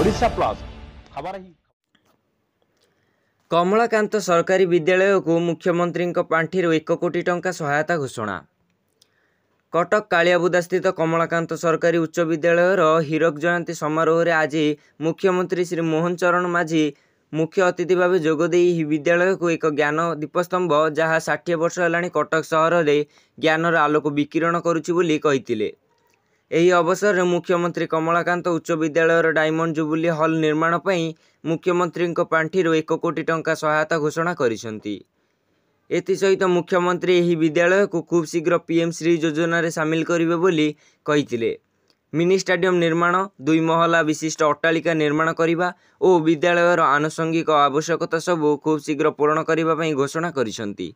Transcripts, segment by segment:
Odisha plus खबर ही कमलाकांत सरकारी विद्यालय को मुख्यमंत्री पांठि 1 कोटी टंका सहायता घोषणा। कटक कालियाबुदा स्थित कमलाकांत सरकारी उच्च विद्यालयर हीरक जयंती समारोह में आज मुख्यमंत्री श्री मोहन चरण माझी मुख्य अतिथि भाव जोगदे विद्यालय को एक ज्ञान दीपस्तंभ जहाँ 60 वर्ष है कटक सहर में ज्ञानर आलोक विकिरण करुच्ची। ଏହି ଅବସରରେ मुख्यमंत्री कमलाकांत उच्च विद्यालय डायमंड जुबुली हल निर्माण पर मुख्यमंत्री पांठि 1 कोटी टंका सहायता घोषणा करिसेंती। एसहित मुख्यमंत्री यह विद्यालय को खूब शीघ्र पीएम श्री योजना रे सामिल करिवे बोली कहिथिले। मिनी स्टाडियम निर्माण, 2 महला विशिष्ट अट्टालिका निर्माण करिबा और विद्यालयर आनुषंगिक आवश्यकता सबू खूब शीघ्र पूरण करिबा पई घोषणा करिसेंती।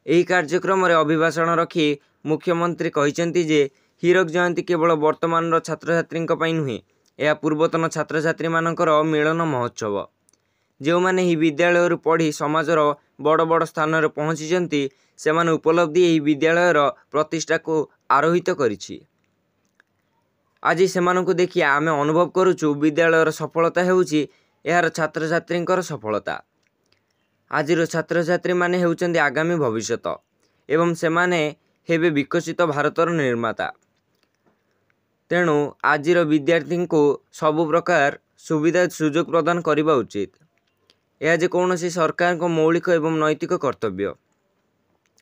एही कार्यक्रम रे अभिभाषण रखी मुख्यमंत्री कहिसेंती जे हीरक जयंती केवल वर्तमान छात्र छात्री नुहे, यह पूर्वतन छात्र छात्री मानकर मिलन महोत्सव। जो माने ही विद्यालय पढ़ी समाजर बड़ बड़ स्थान में पहुँची से उपलब्धि यही विद्यालयर प्रतिष्ठा को आरोहित करिछि। आज से देखि आम अनुभव करुचु विद्यालयर सफलता हेउछि यार छात्र छात्री सफलता। आज छात्र छात्री माने हेउचंदी आगामी भविष्यत एवं सेमाने हेबे विकसित भारतर निर्माता। तेणु आजिर विद्यार्थी को सबु प्रकार सुविधा सुजोग प्रदान करने उचित। यह जेकोसी सरकार को मौलिक एवं नैतिक कर्तव्य।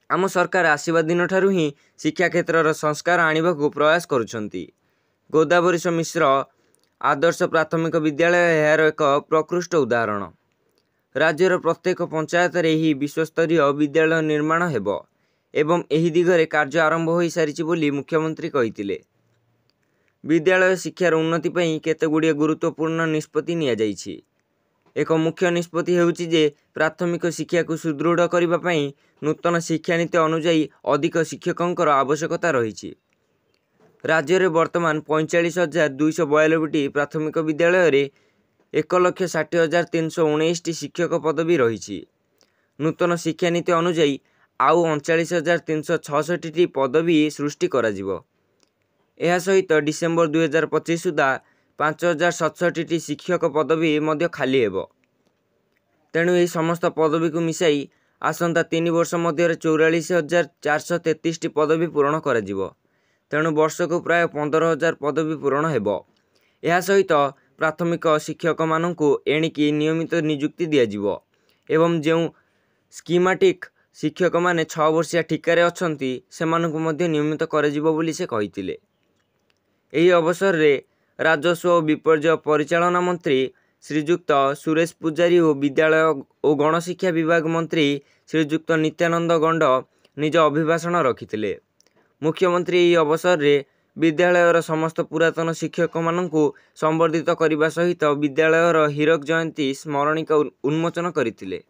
आम सरकार आसवा दिन ठारू ही शिक्षा क्षेत्र संस्कार आने को प्रयास करुछंती। गोदावरीश मिश्र आदर्श प्राथमिक विद्यालय यार एक प्रकृष्ट उदाहरण। राज्यर प्रत्येक पंचायत ही विश्वस्तरीय विद्यालय निर्माण हेबो एवं एही दिगरे कार्य आरंभ हो सारी बोली मुख्यमंत्री कहिथिले। विद्यालय शिक्षार उन्नति पई केतेगुड़िए गुरुत्वपूर्ण निष्पत्ति निया जाइछि। एक मुख्य निष्पत्ति हेउछि जे प्राथमिक शिक्षा को सुदृढ़ करिबा पई नूतन शिक्षा नीति अनुसार अधिक शिक्षकों आवश्यकता रही। राज्य में वर्तमान 45,292 प्राथमिक विद्यालय रे 1,60,319 शिक्षक पदवी रही। नूतन शिक्षा नीति अनुसार आउ 39,366 पदवी सृष्टि करा जिवो। यह सहित डिसेम्बर 2025 सुधा 5,067 शिक्षक पदवी मध्य खाली हेबो। तेणु यह समस्त पदवी को मिसाई आसंता 3 वर्ष मध्य 44,433 पदवी पूरण करा जिवो। तेणु वर्ष को प्राय 15,000 पदवी पूरण हेबो। यह सहित प्राथमिक शिक्षक माननकु एणिकी नियमित नियुक्ति दिया जिवो एवं जो स्कीमाटिक शिक्षक माने 6 वर्षिया ठिकारे अछंती सेमानकु मध्य नियमित करा जिवो बोली से कहिथिले। एही अवसर रे राजस्व और विपर्यय परिचालना मंत्री श्रीजुक्त सुरेश पुजारी और विद्यालय और गणशिक्षा विभाग मंत्री श्रीजुक्त नित्यानंद गंड निज अभिभाषण रखिथिले। मुख्यमंत्री एही अवसर रे विद्यालयर समस्त पुरातन शिक्षक माननकु संबर्धित करने सहित विद्यालयर हीरक जयंती स्मरणिका उन्मोचन करथिले।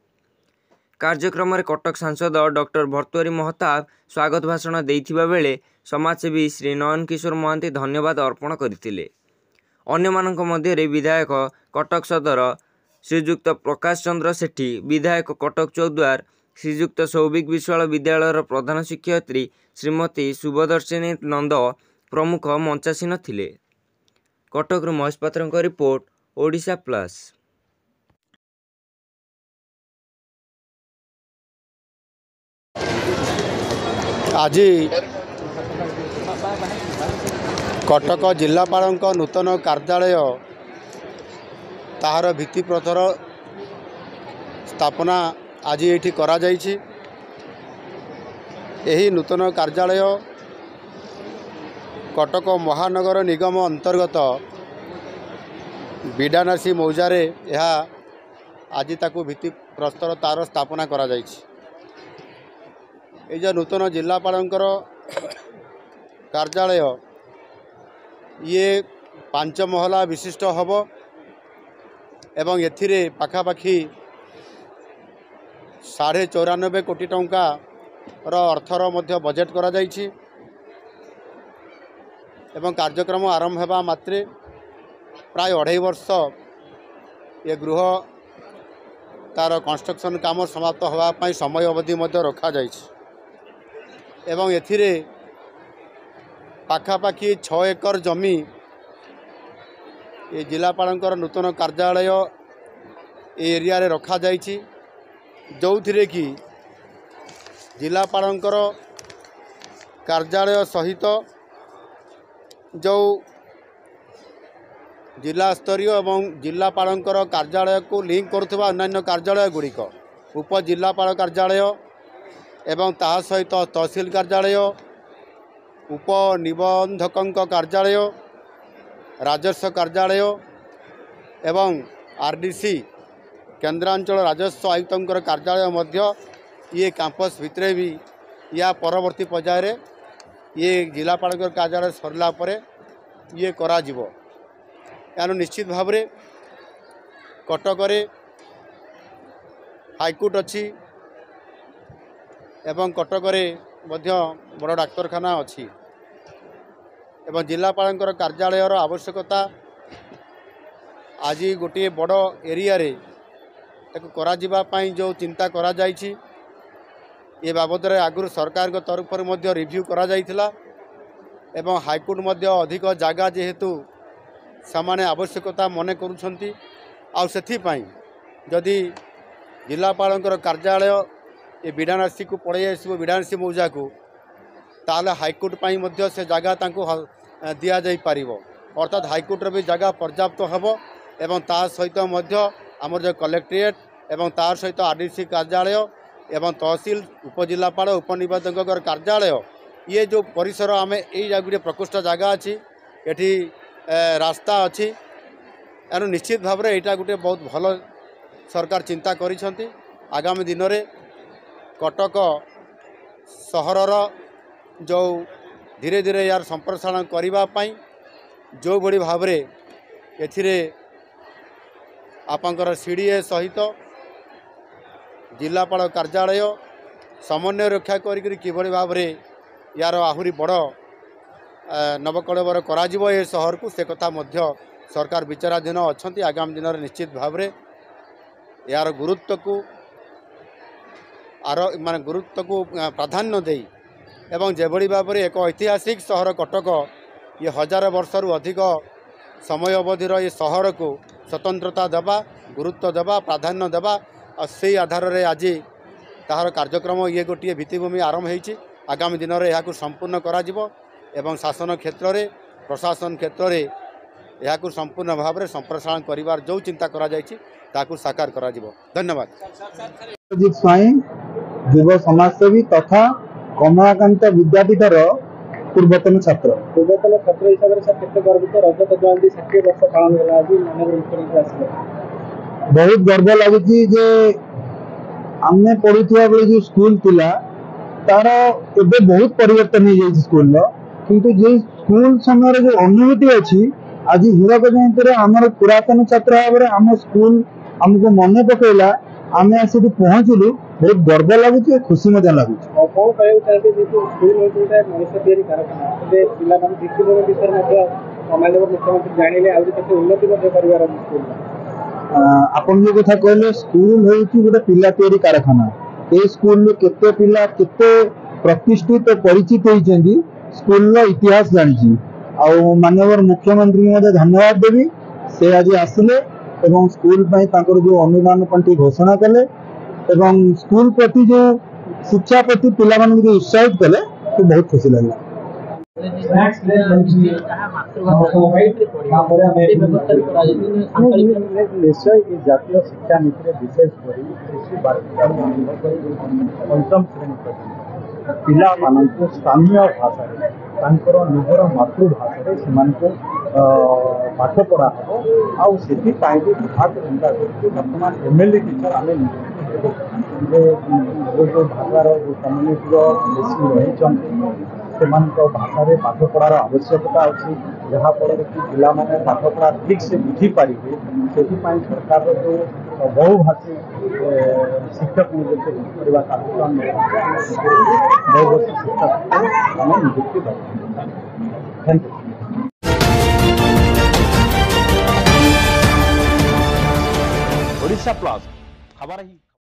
कार्यक्रम में कटक सांसद डॉक्टर भर्तृहरि महताब स्वागत भाषण देइथिबा बेले समाजसेवी श्री नयन किशोर महांती धन्यवाद अर्पण करथिले। अन्यमानक मध्य विधायक कटक सदर श्रीजुक्त प्रकाश चंद्र सेठी, विधायक कटक चौद्वार श्रीजुक्त सौभिक विश्वाल विद्यालयर प्रधान शिक्षयित्री श्रीमती शुभदर्शिनी नंद प्रमुख मंचासीन थिले। कटक महेश पात्र रिपोर्ट, ओडिशा प्लस। आज कटक जिलापाल नूतन कार्यालय ताहार भित्तिप्रस्तर स्थापना आज ये करा जाइछि। एही नूतन कार्यालय कटक महानगर निगम अंतर्गत बिडानासी मौजारे आज ताकू भित्तिप्रस्तर तार स्थापना करा जाइछि। जो नूतन जिलापालंकर कार्यालय ये 5 महला विशिष्ट हब एवं एथिरे पाखापाखि 94.5 कोटी टंका अर्थर मध्य बजेट करा जाइछि एवं कार्यक्रम आरंभ हेबा मात्रे प्राय 2.5 वर्ष ये गृह तार कंस्ट्रक्शन काम समाप्त होगा पाई समय अवधि मध्य रखा जाइछि एवं एथिरे पाखापाखि 6 एकर जमी ये जिलापालंकर नूतन कार्यालय ए एरिया रे रखा जाइछि जो थिरे कि जिलापालंकर कार्यालय सहित जो जिला स्तरीय एवं जिलापालंकर कार्यालय को लिंक करुवा अन्य कार्यालय गुड़िक उपजिलापाल कार्यालय एवं ता सहित तहसील कार्यालय उपनिबंधक कार्यालय राजस्व कार्यालय एवं आरडीसी केन्द्रांचल राजस्व आयुक्तर कार्यालय मध्य ये कैंपस भितर भी या परवर्ती पर्यायर ये जिलापाल कार्यालय सरला परे ये करा जिवो। यार निश्चित भाव में कटक हाईकोर्ट अच्छी एवं कटक बड़ डाक्तरखाना अच्छी एवं जिलापाल कार्यालय आवश्यकता आज गोटे बड़ एरिया रे करा जो चिंता करा जाइछि ये बाबद आगुरी सरकार के तरफ रिव्यू करा जाइथिला एवं हाईकोर्ट मध्य अधिक जगह जेहेतु सामान्य आवश्यकता मन करुछंती आ सेथिपाई जदि जिलापाल कार्यालय ये विडानासी को पड़े आसो विडानासी मौजा को ताले हाईकोर्ट पाई मध्य से जगह तांको दिया जाई पारिबो अर्थात हाईकोर्ट भी जगह पर्याप्त हेबो एवं ता सहित मध्य आमर जो कलेक्ट्रेट एवं तार सहित आरडीसी कार्यालय एवं तहसील उपजिलापाल उपनिबंधक कार्यालय ये जो परिसर आम ये गोटे प्रकोष्ठ जगह अच्छी एठी रास्ता अच्छी एनु निश्चित भाव में यहाँ गोटे बहुत भल सरकार चिंता करिसेंती आगामी दिन में कटक सहरर जो धीरे धीरे यार संप्रसारण करने जो भली भाव में एथिरे आपंकर सीडीए सहित जिलापाल कार्यालय समन्वय रक्षा करी किभली भाव में यार आहुरी बड़ नवकलेवर करा ए सहर को से कथा मध्य सरकार विचाराधीन अच्छा आगामी दिन में निश्चित भाव में यार गुरुत्व को माने गुरुत्व को प्राधान्य दे एवं जेभली भाव में एक ऐतिहासिक सहर कटक ये 1000 वर्षरु अधिक समय अवधिर ये सहर को स्वतंत्रता देवा गुरुत्व देवा प्राधान्य देवा और से आधार रे आज तार कार्यक्रम ये गोटे भित्तिभूमि आरंभ होती आगामी दिन में यह संपूर्ण करा जिवो एवं शासन क्षेत्र में प्रशासन क्षेत्र में यह संपूर्ण भाव में संप्रसारण करिवार जो चिंता करा जायछि ताकू साकार करा जिवो। धन्यवाद। अजित स्वाई युव समाजसेवी तथा कमलाकांत विद्यापीठर पूर्वतन छात्र हिसाब से केते गर्वित रजत जयंती 60 वर्ष पालन होला आज माननीय मुख्यमंत्री आसिले बहुत गर्व लगुची जे आमे पढुथिया बेले जो स्कूल थिला तार एबे बहुत परिवर्तन हो जाइए स्कूल किंतु जे स्कूल समय जो अनुभूति अच्छी आज हीरक जयंती आमर पुरातन छात्र भाव में आम स्कूल आमको मन पकईला आम आसी पहुँचलु बहुत गर्व लगुच खुशी मजा लगुच कौन कहना चाहते स्कूल मनुष्य या कारखाना पिला दृष्टिकोण विषय मुख्यमंत्री जानिले उन्नति कर आपन जो कथा कहले स्कूल होची गोटे पिला तैयारी कारखाना ए स्कूल केते पिला केते प्रतिष्ठित परिचित होइछन्ती स्कूल रो इतिहास जानिछि आ माननीय मुख्यमंत्री मते धन्यवाद देबी से आज आसिले एवं स्कूल पई तांकर जो अनुदान पांठी घोषणा कले एवं स्कूल प्रति जो शिक्षा प्रति पिला मानन जो उत्साहित कले तो बहुत खुशी लागला। निश्चय जातीय शिक्षा नीति विशेष पंचम श्रेणी पिला मानक स्थानीय भाषा निजर मातृभाषा से पाठ पढ़ा हम आउ विभाग चिंता बर्तमान एमएलए टीचर आम जो भाषार जो कम्युनिटी बेसी रही भाषा पाठ पढ़ार आवश्यकता अच्छी जहाँफल कि पिला पाठ पढ़ा ठीक से बुझी पारे से सरकार जो बहुभाषी शिक्षक नियुक्ति करने कार्यक्रम बहुभाषी शिक्षक आम नियुक्ति थैंक यू। ओडिशा प्लस खबर ही